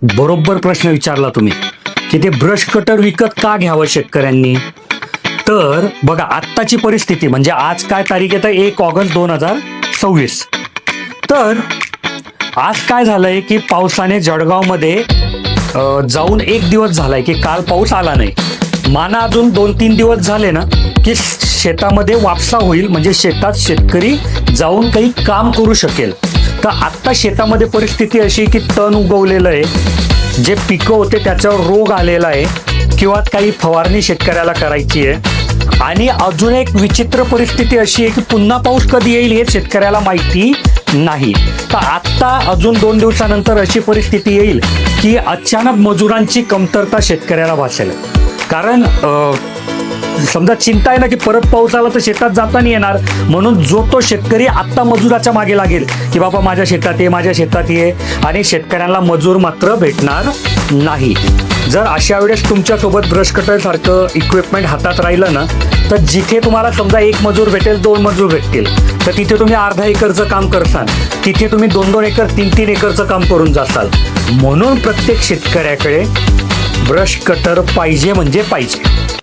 बरोबर प्रश्न विचारला तुम्ही की ते ब्रश कटर विकत का घ्यावं शेतकऱ्यांनी. तर बघा आत्ताची परिस्थिती म्हणजे आज काय तारीख आहे तर 1 ऑगस्ट 2026. तर आज काय झालंय की पावसाने जळगावमध्ये जाऊन 1 दिवस झालाय की काल पाऊस आला नाही. माना अजून 2-3 दिवस झाले ना की शेतामध्ये वापसा होईल म्हणजे शेतात शेतकरी जाऊन काही काम करू शकेल. तर आत्ता शेतामध्ये परिस्थिती अशी की तण उगवलेलं आहे, जे पिकं होते त्याच्यावर रोग आलेला आहे किंवा काही फवारणी शेतकऱ्याला करायची आहे. आणि अजून एक विचित्र परिस्थिती अशी आहे की पुन्हा पाऊस कधी येईल हे शेतकऱ्याला माहिती नाही. तर आत्ता अजून 2 दिवसानंतर अशी परिस्थिती येईल की अचानक मजुरांची कमतरता शेतकऱ्याला भासेल. कारण समजा चिंता आहे ना की परत पाऊस आला तर शेतात जाता नाही येणार, म्हणून जो तो शेतकरी आत्ता मजुराच्या मागे लागेल की बाबा माझ्या शेतात ये, माझ्या शेतात ये, आणि शेतकऱ्यांना मजूर मात्र भेटणार नाही. जर अशा वेळेस तुमच्यासोबत ब्रश कटर सारखं इक्विपमेंट हातात राहिलं ना तर जिथे तुम्हाला समजा 1 मजूर भेटेल, 2 मजूर भेटतील, तर तिथे तुम्ही अर्धा एकरचं काम करसाल, तिथे तुम्ही 2-2 एकर 3-3 एकरचं काम करून जासाल. म्हणून प्रत्येक शेतकऱ्याकडे ब्रश कटर पाहिजे म्हणजे पाहिजे.